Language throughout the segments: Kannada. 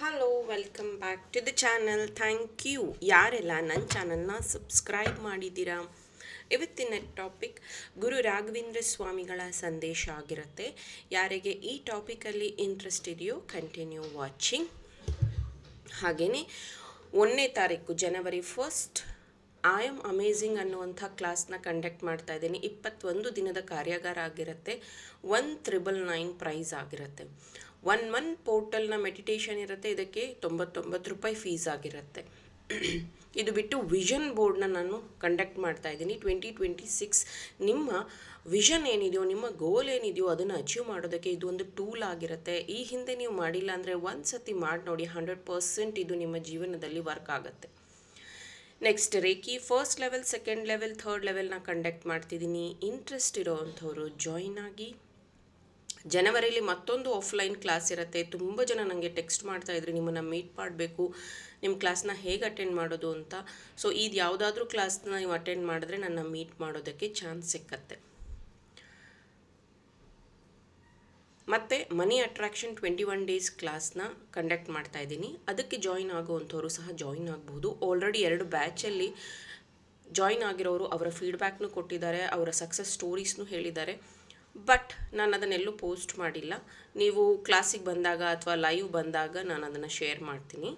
Hello welcome back to the channel. Thank you ಯಾರೆಲ್ಲ ನನ್ನ ಚಾನಲ್ನ ಸಬ್ಸ್ಕ್ರೈಬ್ ಮಾಡಿದ್ದೀರಾ. ಇವತ್ತಿನ ಟಾಪಿಕ್ ಗುರು ರಾಘವೇಂದ್ರ ಸ್ವಾಮಿಗಳ ಸಂದೇಶ ಆಗಿರುತ್ತೆ. ಯಾರಿಗೆ ಈ ಟಾಪಿಕಲ್ಲಿ ಇಂಟ್ರೆಸ್ಟ್ ಇದೆಯೋ ಕಂಟಿನ್ಯೂ ವಾಚಿಂಗ್. ಹಾಗೆಯೇ 1ನೇ ತಾರೀಕು ಜನವರಿ 1 ಐ ಆಮ್ ಅಮೇಝಿಂಗ್ ಅನ್ನುವಂಥ ಕ್ಲಾಸ್ನ ಕಂಡಕ್ಟ್ ಮಾಡ್ತಾ ಇದ್ದೀನಿ. 21 ದಿನದ ಕಾರ್ಯಾಗಾರ ಆಗಿರುತ್ತೆ. 1999 ಪ್ರೈಸ್ ಆಗಿರುತ್ತೆ. 1 ಮಂತ್ ಪೋರ್ಟಲ್ನ ಮೆಡಿಟೇಷನ್ ಇರುತ್ತೆ. ಇದಕ್ಕೆ 99 ರೂಪಾಯಿ ಫೀಸ್ ಆಗಿರುತ್ತೆ. ಇದು ಬಿಟ್ಟು ವಿಷನ್ ಬೋರ್ಡ್ನ ನಾನು ಕಂಡಕ್ಟ್ ಮಾಡ್ತಾ ಇದ್ದೀನಿ. 2026 ನಿಮ್ಮ ವಿಷನ್ ಏನಿದೆಯೋ, ನಿಮ್ಮ ಗೋಲ್ ಏನಿದೆಯೋ ಅದನ್ನು ಅಚೀವ್ ಮಾಡೋದಕ್ಕೆ ಇದು ಒಂದು ಟೂಲ್ ಆಗಿರುತ್ತೆ. ಈ ಹಿಂದೆ ನೀವು ಮಾಡಿಲ್ಲ ಅಂದರೆ ಒಂದು ಸತಿ ಮಾಡಿ ನೋಡಿ, 100% ಇದು ನಿಮ್ಮ ಜೀವನದಲ್ಲಿ ವರ್ಕ್ ಆಗುತ್ತೆ. Next reiki first level, second level, third ಲೆವೆಲ್ನ ಕಂಡಕ್ಟ್ ಮಾಡ್ತಿದ್ದೀನಿ. ಇಂಟ್ರೆಸ್ಟ್ ಇರೋವಂಥವ್ರು ಜಾಯಿನ್ ಆಗಿ. ಜನವರಿಲಿ ಮತ್ತೊಂದು ಆಫ್ಲೈನ್ ಕ್ಲಾಸ್ ಇರುತ್ತೆ. ತುಂಬ ಜನ ನನಗೆ ಟೆಕ್ಸ್ಟ್ ಮಾಡ್ತಾಯಿದ್ರಿ, ನಿಮ್ಮನ್ನು ಮೀಟ್ ಮಾಡಬೇಕು, ನಿಮ್ಮ ಕ್ಲಾಸ್ನ ಹೇಗೆ ಅಟೆಂಡ್ ಮಾಡೋದು ಅಂತ. ಸೊ ಇದು ಯಾವುದಾದ್ರೂ ಕ್ಲಾಸ್ನ ನೀವು ಅಟೆಂಡ್ ಮಾಡಿದ್ರೆ ನನ್ನ ಮೀಟ್ ಮಾಡೋದಕ್ಕೆ ಚಾನ್ಸ್ ಸಿಕ್ಕತ್ತೆ. ಮತ್ತು ಮನಿ ಅಟ್ರಾಕ್ಷನ್ 21 ಡೇಸ್ ಕ್ಲಾಸ್ನ ಕಂಡಕ್ಟ್ ಮಾಡ್ತಾ ಇದ್ದೀನಿ. ಅದಕ್ಕೆ ಜಾಯಿನ್ ಆಗುವಂಥವ್ರು ಸಹ ಜಾಯಿನ್ ಆಗ್ಬೋದು. ಆಲ್ರೆಡಿ 2 ಬ್ಯಾಚಲ್ಲಿ ಜಾಯಿನ್ ಆಗಿರೋರು ಅವರ ಫೀಡ್ಬ್ಯಾಕ್ನು ಕೊಟ್ಟಿದ್ದಾರೆ, ಅವರ ಸಕ್ಸಸ್ ಸ್ಟೋರೀಸ್ನು ಹೇಳಿದ್ದಾರೆ. ಬಟ್ ನಾನು ಅದನ್ನೆಲ್ಲೂ ಪೋಸ್ಟ್ ಮಾಡಿಲ್ಲ. ನೀವು ಕ್ಲಾಸಿಗೆ ಬಂದಾಗ ಅಥವಾ ಲೈವ್ ಬಂದಾಗ ನಾನು ಅದನ್ನು ಶೇರ್ ಮಾಡ್ತೀನಿ.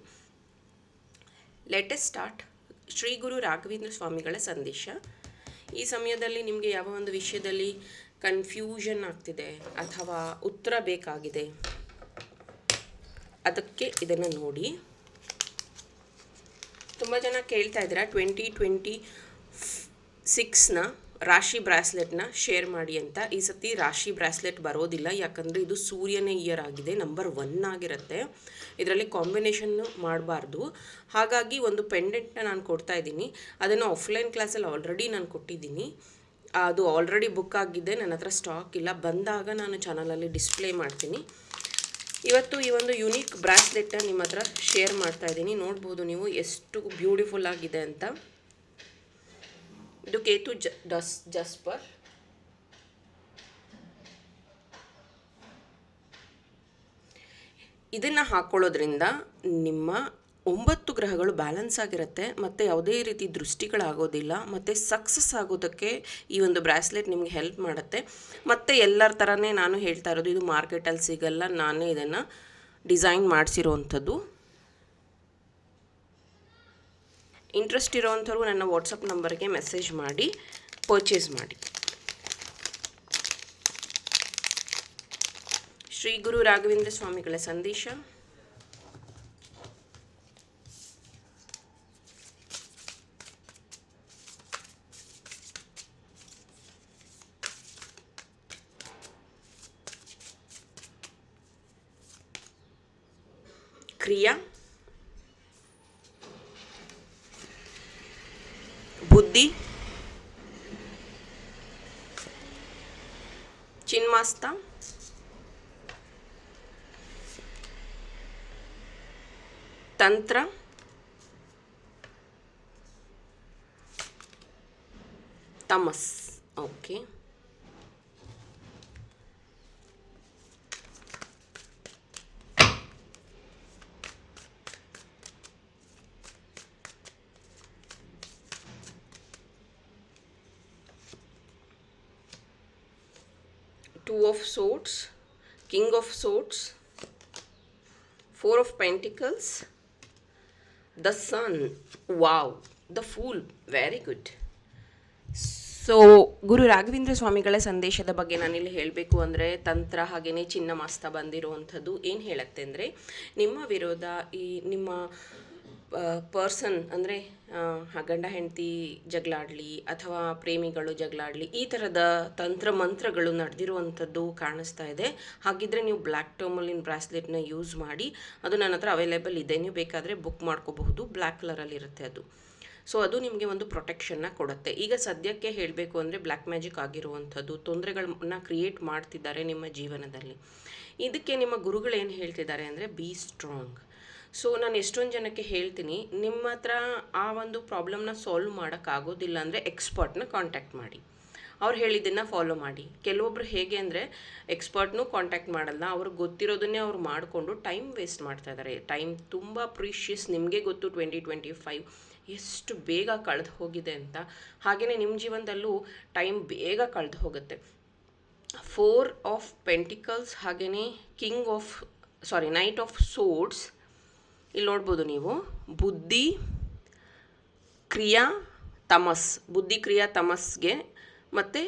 Let's start. ಶ್ರೀ ಗುರು ರಾಘವೇಂದ್ರ ಸ್ವಾಮಿಗಳ ಸಂದೇಶ. ಈ ಸಮಯದಲ್ಲಿ ನಿಮಗೆ ಯಾವ ಒಂದು ವಿಷಯದಲ್ಲಿ ಕನ್ಫ್ಯೂಷನ್ ಆಗ್ತಿದೆ ಅಥವಾ ಉತ್ತರ ಬೇಕಾಗಿದೆ, ಅದಕ್ಕೆ ಇದನ್ನು ನೋಡಿ. ತುಂಬ ಜನ ಕೇಳ್ತಾ ಇದ್ದೀರಾ 2026ನ ರಾಶಿ ಬ್ರಾಸ್ಲೆಟ್ನ ಶೇರ್ ಮಾಡಿ ಅಂತ. ಈ ಸತಿ ರಾಶಿ ಬ್ರಾಸ್ಲೆಟ್ ಬರೋದಿಲ್ಲ, ಯಾಕಂದರೆ ಇದು ಸೂರ್ಯನ ಇಯರ್ ಆಗಿದೆ, ನಂಬರ್ 1 ಆಗಿರುತ್ತೆ. ಇದರಲ್ಲಿ ಕಾಂಬಿನೇಷನ್ ಮಾಡಬಾರ್ದು. ಹಾಗಾಗಿ ಒಂದು ಪೆಂಡೆಂಟ್ನ ನಾನು ಕೊಡ್ತಾ ಇದ್ದೀನಿ. ಅದನ್ನು ಆಫ್ಲೈನ್ ಕ್ಲಾಸಲ್ಲಿ ಆಲ್ರೆಡಿ ನಾನು ಕೊಟ್ಟಿದ್ದೀನಿ. ಅದು ಆಲ್ರೆಡಿ ಬುಕ್ ಆಗಿದೆ, ನನ್ನ ಹತ್ರ ಸ್ಟಾಕ್ ಇಲ್ಲ. ಬಂದಾಗ ನಾನು ಚಾನಲಲ್ಲಿ ಡಿಸ್ಪ್ಲೇ ಮಾಡ್ತೀನಿ. ಇವತ್ತು ಈ ಒಂದು ಯುನೀಕ್ ಬ್ರಾಸ್ಲೆಟ್ನ ನಿಮ್ಮ ಹತ್ರ ಶೇರ್ ಮಾಡ್ತಾ ಇದ್ದೀನಿ. ನೋಡ್ಬೋದು ನೀವು ಎಷ್ಟು ಬ್ಯೂಟಿಫುಲ್ ಆಗಿದೆ ಅಂತ. ಇದು ಕೇತು ಜಸ್ಪರ್. ಇದನ್ನು ಹಾಕ್ಕೊಳ್ಳೋದ್ರಿಂದ ನಿಮ್ಮ 9 ಗ್ರಹಗಳು ಬ್ಯಾಲೆನ್ಸ್ ಆಗಿರುತ್ತೆ ಮತ್ತು ಯಾವುದೇ ರೀತಿ ದೃಷ್ಟಿಗಳಾಗೋದಿಲ್ಲ ಮತ್ತು ಸಕ್ಸಸ್ ಆಗೋದಕ್ಕೆ ಈ ಒಂದು ಬ್ರಾಸ್ಲೆಟ್ ನಿಮಗೆ ಹೆಲ್ಪ್ ಮಾಡುತ್ತೆ. ಮತ್ತು ಎಲ್ಲರ ಥರನೇ ನಾನು ಹೇಳ್ತಾ ಇರೋದು, ಇದು ಮಾರ್ಕೆಟಲ್ಲಿ ಸಿಗಲ್ಲ, ನಾನೇ ಇದನ್ನು ಡಿಸೈನ್ ಮಾಡಿಸಿರೋವಂಥದ್ದು. ಇಂಟ್ರೆಸ್ಟ್ ಇರೋವಂಥವ್ರು ನನ್ನ ವಾಟ್ಸಪ್ ನಂಬರ್ಗೆ ಮೆಸೇಜ್ ಮಾಡಿ ಪರ್ಚೇಸ್ ಮಾಡಿ. ಶ್ರೀ ಗುರು ರಾಘವೇಂದ್ರ ಸ್ವಾಮಿಗಳ ಸಂದೇಶ. ಕ್ರಿಯಾ, ಬುದ್ಧಿ, ಚಿನ್ಮಾಸ್ತ, ತಂತ್ರ, ತಮಸ್. Okay, Two of Swords, King of Swords, 4 of Pentacles, the Sun, wow, the Fool, very good. So Guru Raghavendra ಸ್ವಾಮಿಗಳ ಸಂದೇಶದ ಬಗ್ಗೆ ನಾನಿಲ್ಲಿ ಹೇಳಬೇಕು ಅಂದರೆ, ತಂತ್ರ ಹಾಗೆಯೇ ಚಿನ್ನಮಾಸ್ತ ಬಂದಿರುವಂಥದ್ದು ಏನು ಹೇಳುತ್ತೆ ಅಂದರೆ, ನಿಮ್ಮ ವಿರೋಧ ಈ ನಿಮ್ಮ ಪರ್ಸನ್ ಅಂದರೆ ಗಂಡ ಹೆಂಡತಿ ಜಗಳಾಡಲಿ ಅಥವಾ ಪ್ರೇಮಿಗಳು ಜಗಳಾಡಲಿ, ಈ ಥರದ ತಂತ್ರ ಮಂತ್ರಗಳು ನಡೆದಿರುವಂಥದ್ದು ಕಾಣಿಸ್ತಾ ಇದೆ. ಹಾಗಿದ್ದರೆ ನೀವು ಬ್ಲ್ಯಾಕ್ ಟರ್ಮಲಿನ್ ಬ್ರಾಸ್ಲೆಟ್ನ ಯೂಸ್ ಮಾಡಿ. ಅದು ನನ್ನ ಹತ್ರ ಅವೈಲೇಬಲ್ ಇದೆ, ನೀವು ಬೇಕಾದರೆ ಬುಕ್ ಮಾಡ್ಕೋಬಹುದು. ಬ್ಲ್ಯಾಕ್ ಕಲರಲ್ಲಿರುತ್ತೆ ಅದು. ಸೊ ಅದು ನಿಮಗೆ ಒಂದು ಪ್ರೊಟೆಕ್ಷನ್ನ ಕೊಡುತ್ತೆ. ಈಗ ಸದ್ಯಕ್ಕೆ ಹೇಳಬೇಕು ಅಂದರೆ ಬ್ಲ್ಯಾಕ್ ಮ್ಯಾಜಿಕ್ ಆಗಿರುವಂಥದ್ದು ತೊಂದರೆಗಳನ್ನ ಕ್ರಿಯೇಟ್ ಮಾಡ್ತಿದ್ದಾರೆ ನಿಮ್ಮ ಜೀವನದಲ್ಲಿ. ಇದಕ್ಕೆ ನಿಮ್ಮ ಗುರುಗಳು ಏನು ಹೇಳ್ತಿದ್ದಾರೆ ಅಂದರೆ, ಬಿ ಸ್ಟ್ರಾಂಗ್. ಸೊ ನಾನು ಎಷ್ಟೊಂದು ಜನಕ್ಕೆ ಹೇಳ್ತೀನಿ, ನಿಮ್ಮ ಹತ್ರ ಆ ಒಂದು ಪ್ರಾಬ್ಲಮ್ನ ಸಾಲ್ವ್ ಮಾಡೋಕ್ಕಾಗೋದಿಲ್ಲ ಅಂದರೆ ಎಕ್ಸ್ಪರ್ಟ್ನ ಕಾಂಟ್ಯಾಕ್ಟ್ ಮಾಡಿ. ಅವ್ರು ಹೇಳಿದ್ದನ್ನು ಫಾಲೋ ಮಾಡಿ. ಕೆಲವೊಬ್ರು ಹೇಗೆ ಅಂದರೆ ಎಕ್ಸ್ಪರ್ಟ್ನೂ ಕಾಂಟ್ಯಾಕ್ಟ್ ಮಾಡಲ್ಲ, ಅವ್ರಿಗೆ ಗೊತ್ತಿರೋದನ್ನೇ ಅವ್ರು ಮಾಡಿಕೊಂಡು ಟೈಮ್ ವೇಸ್ಟ್ ಮಾಡ್ತಾ ಇದ್ದಾರೆ. ಟೈಮ್ ತುಂಬ ಪ್ರೀಷಿಯಸ್. ನಿಮಗೆ ಗೊತ್ತು 2025 ಎಷ್ಟು ಬೇಗ ಕಳೆದು ಹೋಗಿದೆ ಅಂತ. ಹಾಗೆಯೇ ನಿಮ್ಮ ಜೀವನದಲ್ಲೂ ಟೈಮ್ ಬೇಗ ಕಳೆದು ಹೋಗುತ್ತೆ. 4 ಆಫ್ ಪೆಂಟಿಕಲ್ಸ್ ಹಾಗೆಯೇ ನೈಟ್ ಆಫ್ ಸೋರ್ಡ್ಸ್. ಇಲ್ಲಿ ನೋಡ್ಬೋದು ನೀವು ಬುದ್ಧಿ ಕ್ರಿಯಾ ತಮಸ್ಗೆ ಮತ್ತು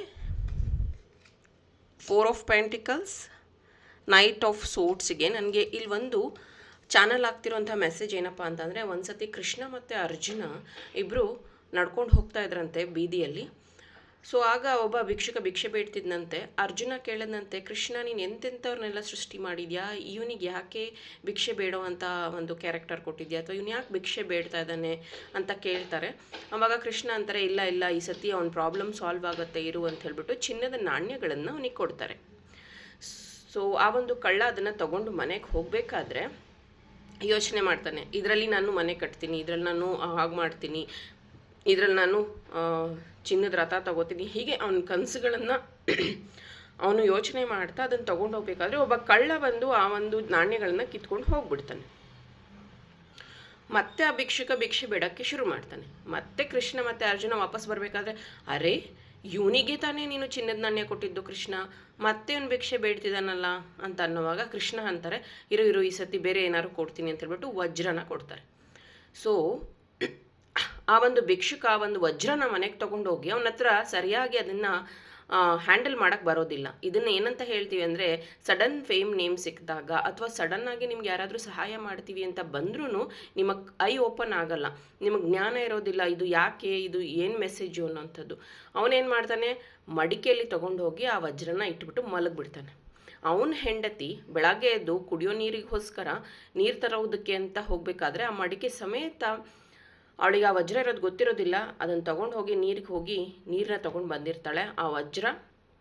4 ಆಫ್ ಪೆಂಟಿಕಲ್ಸ್, ನೈಟ್ ಆಫ್ ಸೋರ್ಡ್ಸ್ಗೆ. ನನಗೆ ಇಲ್ಲಿ ಒಂದು ಚಾನಲ್ ಆಗ್ತಿರೋಂಥ ಮೆಸೇಜ್ ಏನಪ್ಪ ಅಂತಂದರೆ, ಒಂದು ಸತಿ ಕೃಷ್ಣ ಮತ್ತು ಅರ್ಜುನ ಇಬ್ಬರು ನಡ್ಕೊಂಡು ಹೋಗ್ತಾ ಇದ್ರಂತೆ ಬೀದಿಯಲ್ಲಿ. ಸೊ ಆಗ ಒಬ್ಬ ಭಿಕ್ಷೆ ಬೇಡ್ತಿದ್ದಂತೆ. ಅರ್ಜುನ ಕೇಳಿದಂತೆ, ಕೃಷ್ಣ ನೀನು ಎಂತೆಂಥವ್ರನ್ನೆಲ್ಲ ಸೃಷ್ಟಿ ಮಾಡಿದ್ಯಾ, ಇವನಿಗೆ ಯಾಕೆ ಭಿಕ್ಷೆ ಬೇಡೋ ಅಂತ ಒಂದು ಕ್ಯಾರೆಕ್ಟರ್ ಕೊಟ್ಟಿದ್ಯಾ, ಅಥವಾ ಇವನು ಯಾಕೆ ಭಿಕ್ಷೆ ಬೇಡ್ತಾ ಇದ್ದಾನೆ ಅಂತ ಕೇಳ್ತಾರೆ. ಆವಾಗ ಕೃಷ್ಣ ಅಂತಾರೆ, ಇಲ್ಲ ಈ ಸತಿ ಅವನ ಪ್ರಾಬ್ಲಮ್ ಸಾಲ್ವ್ ಆಗುತ್ತೆ ಇರು ಅಂತ ಹೇಳ್ಬಿಟ್ಟು ಚಿನ್ನದ ನಾಣ್ಯಗಳನ್ನು ಅವನಿಗೆ ಕೊಡ್ತಾರೆ. ಸೊ ಆ ಒಂದು ಕಳ್ಳ ಅದನ್ನು ತಗೊಂಡು ಮನೆಗೆ ಹೋಗಬೇಕಾದ್ರೆ ಯೋಚನೆ ಮಾಡ್ತಾನೆ, ಇದರಲ್ಲಿ ನಾನು ಮನೆ ಕಟ್ತೀನಿ, ಇದರಲ್ಲಿ ನಾನು ಹಾಗೆ ಮಾಡ್ತೀನಿ, ಇದರಲ್ಲಿ ನಾನು ಚಿನ್ನದ ರಥ ತಗೋತೀನಿ. ಹೀಗೆ ಅವನ ಕನಸುಗಳನ್ನು ಅವನು ಯೋಚನೆ ಮಾಡ್ತಾ ಅದನ್ನು ತೊಗೊಂಡು ಹೋಗ್ಬೇಕಾದ್ರೆ ಒಬ್ಬ ಕಳ್ಳ ಬಂದು ಆ ಒಂದು ನಾಣ್ಯಗಳನ್ನು ಕಿತ್ಕೊಂಡು ಹೋಗ್ಬಿಡ್ತಾನೆ. ಮತ್ತೆ ಆ ಭಿಕ್ಷೆ ಬೇಡಕ್ಕೆ ಶುರು ಮಾಡ್ತಾನೆ. ಮತ್ತೆ ಕೃಷ್ಣ ಮತ್ತು ಅರ್ಜುನ ವಾಪಸ್ ಬರಬೇಕಾದ್ರೆ, ಅರೆ ಇವನಿಗೆ ತಾನೇ ನೀನು ಚಿನ್ನದ ನಾಣ್ಯ ಕೊಟ್ಟಿದ್ದು ಕೃಷ್ಣ, ಮತ್ತೆ ಅವ್ನು ಭಿಕ್ಷೆ ಬೇಡ್ತಿದ್ದಾನಲ್ಲ ಅಂತ ಅನ್ನೋವಾಗ ಕೃಷ್ಣ ಅಂತಾರೆ, ಇರು ಈ ಸತಿ ಬೇರೆ ಏನಾದ್ರು ಕೊಡ್ತೀನಿ ಅಂತ ಹೇಳ್ಬಿಟ್ಟು ವಜ್ರನ ಕೊಡ್ತಾರೆ. ಸೊ ಆ ಒಂದು ಭಿಕ್ಷುಕ ಆ ಒಂದು ವಜ್ರನ ಮನೆಗೆ ತೊಗೊಂಡೋಗಿ ಅವನ ಹತ್ರ ಸರಿಯಾಗಿ ಅದನ್ನು ಹ್ಯಾಂಡಲ್ ಮಾಡೋಕ್ಕೆ ಬರೋದಿಲ್ಲ. ಇದನ್ನು ಏನಂತ ಹೇಳ್ತೀವಿ ಅಂದರೆ, ಸಡನ್ ಫೇಮ್ ನೇಮ್ ಸಿಕ್ಕಿದಾಗ ಅಥವಾ ಸಡನ್ನಾಗಿ ನಿಮ್ಗೆ ಯಾರಾದರೂ ಸಹಾಯ ಮಾಡ್ತೀವಿ ಅಂತ ಬಂದ್ರೂ ನಿಮಗೆ ಐ ಓಪನ್ ಆಗಲ್ಲ, ನಿಮಗೆ ಜ್ಞಾನ ಇರೋದಿಲ್ಲ, ಇದು ಯಾಕೆ, ಇದು ಏನು ಮೆಸೇಜು ಅನ್ನೋಂಥದ್ದು. ಅವನೇನು ಮಾಡ್ತಾನೆ, ಮಡಿಕೆಯಲ್ಲಿ ತೊಗೊಂಡೋಗಿ ಆ ವಜ್ರನ ಇಟ್ಬಿಟ್ಟು ಮಲಗಿಬಿಡ್ತಾನೆ. ಅವನ ಹೆಂಡತಿ ಬೆಳಗ್ಗೆ ಎದ್ದು ಕುಡಿಯೋ ನೀರಿಗೋಸ್ಕರ ನೀರು ತರೋದಕ್ಕೆ ಅಂತ ಹೋಗಬೇಕಾದ್ರೆ ಆ ಮಡಿಕೆ ಸಮೇತ ಅವಳಿಗೆ ಆ ವಜ್ರ ಇರೋದು ಗೊತ್ತಿರೋದಿಲ್ಲ. ಅದನ್ನು ತೊಗೊಂಡು ಹೋಗಿ ನೀರನ್ನ ತೊಗೊಂಡು ಬಂದಿರ್ತಾಳೆ. ಆ ವಜ್ರ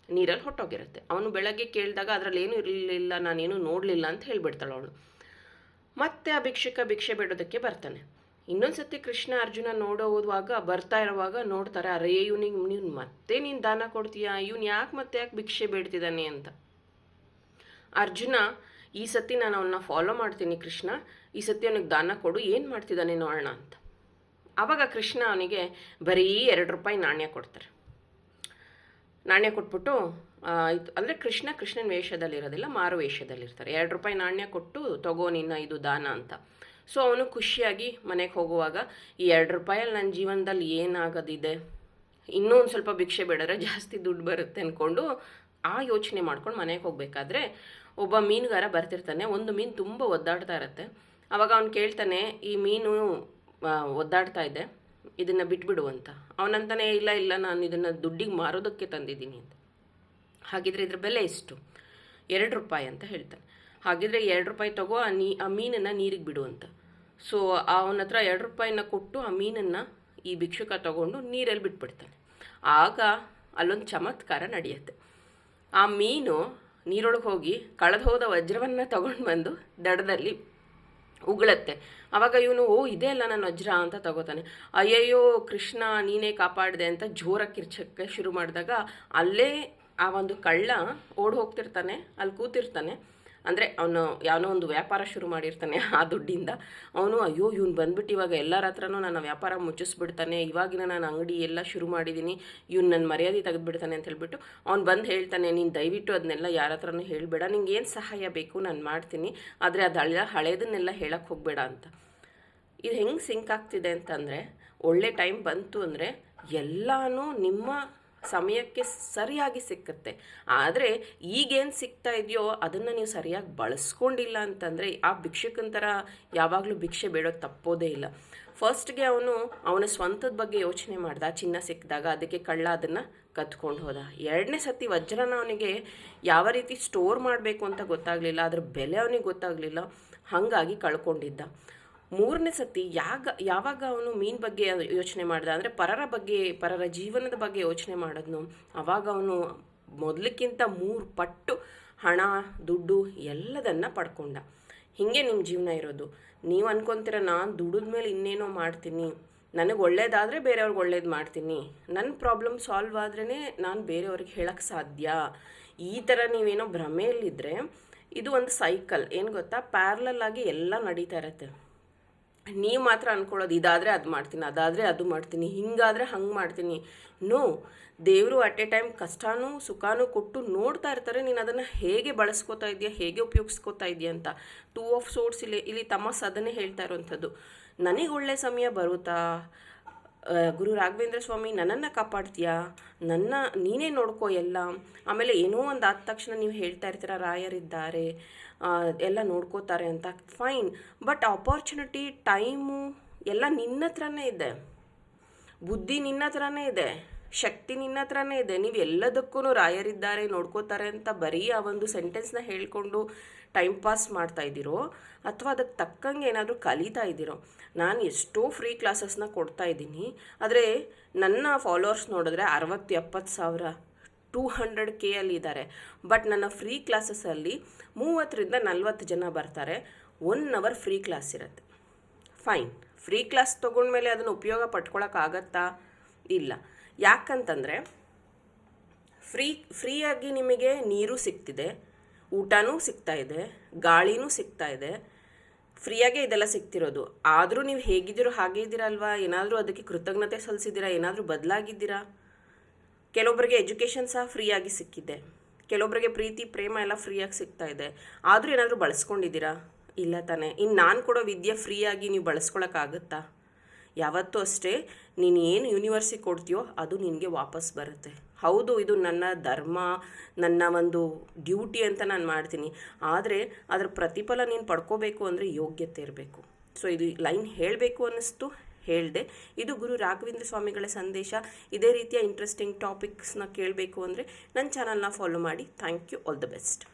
ನೀರಲ್ಲಿ ಹೊಟ್ಟೋಗಿರುತ್ತೆ. ಅವನು ಬೆಳಗ್ಗೆ ಕೇಳಿದಾಗ ಅದರಲ್ಲಿ ಏನೂ ಇರಲಿಲ್ಲ, ನಾನೇನು ನೋಡಲಿಲ್ಲ ಅಂತ ಹೇಳಿಬಿಡ್ತಾಳೆ ಅವಳು. ಮತ್ತೆ ಆ ಭಿಕ್ಷೆ ಬೇಡೋದಕ್ಕೆ ಬರ್ತಾನೆ. ಇನ್ನೊಂದು ಸತಿ ಕೃಷ್ಣ ಅರ್ಜುನ ಬರ್ತಾ ಇರುವಾಗ ನೋಡ್ತಾರೆ, ಅರೇ ನೀನು ಮತ್ತೆ ನೀನು ದಾನ ಕೊಡ್ತೀಯಾ, ಯಾಕೆ ಭಿಕ್ಷೆ ಬೇಡ್ತಿದ್ದಾನೆ ಅಂತ. ಅರ್ಜುನ, ಈ ಸತಿ ನಾನು ಅವನ್ನ ಫಾಲೋ ಮಾಡ್ತೀನಿ ಕೃಷ್ಣ, ಈ ಸತಿ ಅವನಿಗೆ ದಾನ ಕೊಡು, ಏನು ಮಾಡ್ತಿದ್ದಾನೆ ನೋಡೋಣ ಅಂತ. ಆವಾಗ ಕೃಷ್ಣ ಅವನಿಗೆ ಬರೀ 2 ರೂಪಾಯಿ ನಾಣ್ಯ ಕೊಡ್ತಾರೆ. ನಾಣ್ಯ ಕೊಟ್ಬಿಟ್ಟು ಅಂದರೆ ಕೃಷ್ಣನ ವೇಷದಲ್ಲಿರೋದಿಲ್ಲ, ಮಾರು ವೇಷದಲ್ಲಿರ್ತಾರೆ. 2 ರೂಪಾಯಿ ನಾಣ್ಯ ಕೊಟ್ಟು ತಗೋ ನಿನ್ನ ಇದು ದಾನ ಅಂತ. ಸೊ ಅವನು ಖುಷಿಯಾಗಿ ಮನೆಗೆ ಹೋಗುವಾಗ, ಈ 2 ರೂಪಾಯಲ್ಲಿ ನನ್ನ ಜೀವನದಲ್ಲಿ ಏನಾಗೋದಿದೆ, ಇನ್ನೂ ಒಂದು ಸ್ವಲ್ಪ ಭಿಕ್ಷೆ ಬೇಡಿದ್ರೆ ಜಾಸ್ತಿ ದುಡ್ಡು ಬರುತ್ತೆ ಅಂದ್ಕೊಂಡು ಆ ಯೋಚನೆ ಮಾಡ್ಕೊಂಡು ಮನೆಗೆ ಹೋಗಬೇಕಾದ್ರೆ ಒಬ್ಬ ಮೀನುಗಾರ ಬರ್ತಿರ್ತಾನೆ. ಒಂದು ಮೀನು ತುಂಬ ಒದ್ದಾಡ್ತಾ ಇರುತ್ತೆ. ಆವಾಗ ಅವ್ನು ಕೇಳ್ತಾನೆ, ಈ ಮೀನು ಒದ್ದಾಡ್ತಾ ಇದೆ, ಇದನ್ನು ಬಿಟ್ಬಿಡು ಅಂತ. ಅವನಂತಾನೆ, ಇಲ್ಲ ನಾನು ಇದನ್ನು ದುಡ್ಡಿಗೆ ಮಾರೋದಕ್ಕೆ ತಂದಿದ್ದೀನಿ ಅಂತ. ಹಾಗಿದ್ರೆ ಇದ್ರ ಬೆಲೆ ಎಷ್ಟು? 2 ರೂಪಾಯಿ ಅಂತ ಹೇಳ್ತಾನೆ. ಹಾಗಿದ್ರೆ 2 ರೂಪಾಯಿ ತಗೋ, ಆ ಮೀನನ್ನು ನೀರಿಗೆ ಬಿಡು ಅಂತ. ಸೊ ಅವನ ಹತ್ರ 2 ರೂಪಾಯಿನ ಕೊಟ್ಟು ಆ ಮೀನನ್ನು ಈ ಭಿಕ್ಷುಕ ತಗೊಂಡು ನೀರಲ್ಲಿ ಬಿಟ್ಬಿಡ್ತಾನೆ. ಆಗ ಅಲ್ಲೊಂದು ಚಮತ್ಕಾರ ನಡೆಯುತ್ತೆ. ಆ ಮೀನು ನೀರೊಳಗೆ ಹೋಗಿ ಕಳೆದು ಹೋದ ವಜ್ರವನ್ನು ತಗೊಂಡು ಬಂದು ದಡದಲ್ಲಿ ಉಗುಳತ್ತೆ. ಆವಾಗ ಇವನು, ಇದೇ ಅಲ್ಲ ನನ್ನ ವಜ್ರ ಅಂತ ತಗೋತಾನೆ. ಅಯ್ಯಯ್ಯೋ ಕೃಷ್ಣ ನೀನೇ ಕಾಪಾಡಿದೆ ಅಂತ ಜೋರಾಗಿ ಕಿರ್ಚಕ್ಕೆ ಶುರು ಮಾಡಿದಾಗ ಅಲ್ಲೇ ಆ ಒಂದು ಕಳ್ಳ ಓಡಿ ಹೋಗ್ತಿರ್ತಾನೆ. ಅಲ್ಲಿ ಕೂತಿರ್ತಾನೆ. ಅಂದರೆ ಅವನು ಯಾವನೋ ಒಂದು ವ್ಯಾಪಾರ ಶುರು ಮಾಡಿರ್ತಾನೆ ಆ ದುಡ್ಡಿಂದ. ಅವನು, ಅಯ್ಯೋ ಇವನು ಬಂದ್ಬಿಟ್ಟು ಇವಾಗ ಎಲ್ಲರ ಹತ್ರನೂ ನನ್ನ ವ್ಯಾಪಾರ ಮುಚ್ಚಿಸ್ಬಿಡ್ತಾನೆ, ಇವಾಗಿನ ನಾನು ಅಂಗಡಿ ಎಲ್ಲ ಶುರು ಮಾಡಿದ್ದೀನಿ, ಇವ್ನು ನನ್ನ ಮರ್ಯಾದೆ ತೆಗೆದುಬಿಡ್ತಾನೆ ಅಂತ ಹೇಳ್ಬಿಟ್ಟು ಅವ್ನು ಬಂದು ಹೇಳ್ತಾನೆ, ನೀನು ದಯವಿಟ್ಟು ಅದನ್ನೆಲ್ಲ ಯಾರ ಹತ್ರನೂ ಹೇಳಬೇಡ, ನಿಂಗೆ ಏನು ಸಹಾಯ ಬೇಕು ನಾನು ಮಾಡ್ತೀನಿ, ಆದರೆ ಅದು ಹಳೇದನ್ನೆಲ್ಲ ಹೇಳಕ್ಕೆ ಹೋಗಬೇಡ ಅಂತ. ಇದು ಹೆಂಗೆ ಸಿಂಕ್ ಆಗ್ತಿದೆ ಅಂತಂದರೆ, ಒಳ್ಳೆ ಟೈಮ್ ಬಂತು ಅಂದರೆ ಎಲ್ಲನೂ ನಿಮ್ಮ ಸಮಯಕ್ಕೆ ಸರಿಯಾಗಿ ಸಿಕ್ಕುತ್ತೆ. ಆದರೆ ಈಗೇನು ಸಿಗ್ತಾ ಇದೆಯೋ ಅದನ್ನು ನೀವು ಸರಿಯಾಗಿ ಬಳಸ್ಕೊಂಡಿಲ್ಲ ಅಂತಂದರೆ ಆ ಭಿಕ್ಷುಕನ ಥರ ಯಾವಾಗಲೂ ಭಿಕ್ಷೆ ಬೇಡೋದು ತಪ್ಪೋದೇ ಇಲ್ಲ. ಫಸ್ಟ್ಗೆ ಅವನ ಸ್ವಂತದ ಬಗ್ಗೆ ಯೋಚನೆ ಮಾಡ್ದ, ಚಿನ್ನ ಸಿಕ್ಕಿದಾಗ, ಅದಕ್ಕೆ ಕಳ್ಳ ಅದನ್ನು ಕತ್ಕೊಂಡು ಹೋದ. 2ನೇ ಸತಿ ವಜ್ರನ ಅವನಿಗೆ ಯಾವ ರೀತಿ ಸ್ಟೋರ್ ಮಾಡಬೇಕು ಅಂತ ಗೊತ್ತಾಗಲಿಲ್ಲ, ಅದ್ರ ಬೆಲೆ ಅವನಿಗೆ ಗೊತ್ತಾಗಲಿಲ್ಲ, ಹಾಗಾಗಿ ಕಳ್ಕೊಂಡಿದ್ದ. 3ನೇ ಸತಿ ಯಾವಾಗ ಅವನು ಮೀನು ಬಗ್ಗೆ ಯೋಚನೆ ಮಾಡ್ದ, ಅಂದರೆ ಪರರ ಜೀವನದ ಬಗ್ಗೆ ಯೋಚನೆ ಮಾಡಿದ್ನು, ಆವಾಗ ಅವನು ಮೊದಲಕ್ಕಿಂತ 3 ಪಟ್ಟು ಹಣ, ದುಡ್ಡು ಎಲ್ಲದನ್ನು ಪಡ್ಕೊಂಡ. ಹೀಗೆ ನಿಮ್ಮ ಜೀವನ ಇರೋದು. ನೀವು ಅನ್ಕೊತೀರ, ನಾನು ದುಡಿದ ಮೇಲೆ ಇನ್ನೇನೋ ಮಾಡ್ತೀನಿ, ನನಗೆ ಒಳ್ಳೇದಾದರೆ ಬೇರೆಯವ್ರಿಗೆ ಒಳ್ಳೇದು ಮಾಡ್ತೀನಿ, ನನ್ನ ಪ್ರಾಬ್ಲಮ್ ಸಾಲ್ವ್ ಆದ್ರೇ ನಾನು ಬೇರೆಯವ್ರಿಗೆ ಹೇಳೋಕ್ಕೆ ಸಾಧ್ಯ. ಈ ಥರ ನೀವೇನೋ ಭ್ರಮೆಯಲ್ಲಿದ್ದರೆ ಇದು ಒಂದು ಸೈಕಲ್. ಏನು ಗೊತ್ತಾ, ಪ್ಯಾರಲಲ್ ಆಗಿ ಎಲ್ಲ ನಡೀತಾ ಇರುತ್ತೆ. ನೀವು ಮಾತ್ರ ಅಂದ್ಕೊಳ್ಳೋದು ಇದಾದರೆ ಅದು ಮಾಡ್ತೀನಿ, ಅದಾದರೆ ಅದು ಮಾಡ್ತೀನಿ, ಹಿಂಗಾದರೆ ಹಂಗೆ ಮಾಡ್ತೀನಿ. ನೋ, ದೇವರು ಅಟ್ ಎ ಟೈಮ್ ಕಷ್ಟನೂ ಸುಖನೂ ಕೊಟ್ಟು ನೋಡ್ತಾ ಇರ್ತಾರೆ, ನೀನು ಅದನ್ನು ಹೇಗೆ ಬಳಸ್ಕೋತಾ ಇದೆಯಾ, ಹೇಗೆ ಉಪಯೋಗಿಸ್ಕೋತಾ ಇದೆಯಾ ಅಂತ. 2 ಆಫ್ ಸೋರ್ಸ್ ಇಲ್ಲಿ ತಮಸ್ ಅದನ್ನೇ ಹೇಳ್ತಾ ಇರೋವಂಥದ್ದು. ನನಗೆ ಒಳ್ಳೆ ಸಮಯ ಬರುತ್ತಾ, ಗುರು ರಾಘವೇಂದ್ರ ಸ್ವಾಮಿ ನನ್ನನ್ನು ಕಾಪಾಡ್ತೀಯಾ, ನೀನೇ ನೋಡ್ಕೋ ಎಲ್ಲ. ಆಮೇಲೆ ಏನೋ ಒಂದು ಆದ ತಕ್ಷಣ ನೀವು ಹೇಳ್ತಾ ಇರ್ತೀರ ರಾಯರಿದ್ದಾರೆ, ಎಲ್ಲ ನೋಡ್ಕೋತಾರೆ ಅಂತ. ಫೈನ್, ಬಟ್ ಆಪರ್ಚುನಿಟಿ, ಟೈಮು ಎಲ್ಲ ನಿನ್ನ ಹತ್ರನೇ ಇದೆ, ಬುದ್ಧಿ ನಿನ್ನ ಹತ್ರನೇ ಇದೆ, ಶಕ್ತಿ ನಿನ್ನ ಹತ್ರನೇ ಇದೆ. ನೀವು ಎಲ್ಲದಕ್ಕೂ ರಾಯರಿದ್ದಾರೆ ನೋಡ್ಕೋತಾರೆ ಅಂತ ಬರೀ ಆ ಒಂದು ಸೆಂಟೆನ್ಸ್ನ ಹೇಳ್ಕೊಂಡು ಟೈಮ್ ಪಾಸ್ ಮಾಡ್ತಾ ಇದ್ದೀರೋ ಅಥವಾ ಅದಕ್ಕೆ ತಕ್ಕಂಗೆ ಏನಾದರೂ ಕಲಿತಾ ಇದ್ದೀರೋ. ನಾನು ಎಷ್ಟೋ ಫ್ರೀ ಕ್ಲಾಸಸ್ನ ಕೊಡ್ತಾ ಇದ್ದೀನಿ, ಆದರೆ ನನ್ನ ಫಾಲೋವರ್ಸ್ ನೋಡಿದ್ರೆ 60-70 ಸಾವಿರ 200K ಇದ್ದಾರೆ. ಬಟ್ ನನ್ನ ಫ್ರೀ ಕ್ಲಾಸಸ್ಸಲ್ಲಿ 30-40 ಜನ ಬರ್ತಾರೆ. 1 ಅವರ್ ಫ್ರೀ ಕ್ಲಾಸ್ ಇರುತ್ತೆ. ಫೈನ್, ಫ್ರೀ ಕ್ಲಾಸ್ ತೊಗೊಂಡ್ಮೇಲೆ ಅದನ್ನು ಉಪಯೋಗ ಪಡ್ಕೊಳಕ್ಕಾಗತ್ತಾ? ಇಲ್ಲ. ಯಾಕಂತಂದರೆ ಫ್ರೀಯಾಗಿ ನಿಮಗೆ ನೀರು ಸಿಗ್ತಿದೆ, ಊಟನೂ ಸಿಗ್ತಾ ಇದೆ, ಗಾಳಿನೂ ಸಿಗ್ತಾ ಇದೆ, ಫ್ರೀಯಾಗೇ ಇದೆಲ್ಲ ಸಿಗ್ತಿರೋದು. ಆದರೂ ನೀವು ಹೇಗಿದ್ದೀರೋ ಹಾಗೇ ಇದ್ದೀರಲ್ವಾ? ಏನಾದರೂ ಅದಕ್ಕೆ ಕೃತಜ್ಞತೆ ಸಲ್ಲಿಸಿದ್ದೀರಾ? ಏನಾದರೂ ಬದಲಾಗಿದ್ದೀರಾ? ಕೆಲವೊಬ್ಬರಿಗೆ ಎಜುಕೇಷನ್ ಸಹ ಫ್ರೀಯಾಗಿ ಸಿಕ್ಕಿದೆ, ಕೆಲವೊಬ್ಬರಿಗೆ ಪ್ರೀತಿ ಪ್ರೇಮ ಎಲ್ಲ ಫ್ರೀಯಾಗಿ ಸಿಗ್ತಾ ಇದೆ. ಆದರೂ ಏನಾದರೂ ಬಳಸ್ಕೊಂಡಿದ್ದೀರಾ? ಇಲ್ಲ ತಾನೇ. ಇನ್ನು ನಾನು ಕೊಡೋ ವಿದ್ಯೆ ಫ್ರೀಯಾಗಿ ನೀವು ಬಳಸ್ಕೊಳಕ್ಕಾಗತ್ತಾ? ಯಾವತ್ತೂ ಅಷ್ಟೇ, ನೀನು ಏನು ಯೂನಿವರ್ಸಿಗೆ ಕೊಡ್ತೀಯೋ ಅದು ನಿನಗೆ ವಾಪಸ್ ಬರುತ್ತೆ. ಹೌದು, ಇದು ನನ್ನ ಧರ್ಮ, ನನ್ನ ಒಂದು ಡ್ಯೂಟಿ ಅಂತ ನಾನು ಮಾಡ್ತೀನಿ. ಆದರೆ ಅದರ ಪ್ರತಿಫಲ ನೀನು ಪಡ್ಕೋಬೇಕು ಅಂದರೆ ಯೋಗ್ಯತೆ ಇರಬೇಕು. ಸೊ ಇದು ಲೈನ್ ಹೇಳಬೇಕು ಅನ್ನಿಸ್ತು, ಹೇಳಿದೆ. ಇದು ಗುರು ರಾಘವೇಂದ್ರ ಸ್ವಾಮಿಗಳ ಸಂದೇಶ. ಇದೇ ರೀತಿಯ ಇಂಟ್ರೆಸ್ಟಿಂಗ್ ಟಾಪಿಕ್ಸ್ನ ಕೇಳಬೇಕು ಅಂದರೆ ನನ್ನ ಚಾನಲ್ನ ಫಾಲೋ ಮಾಡಿ. Thank you. All the best.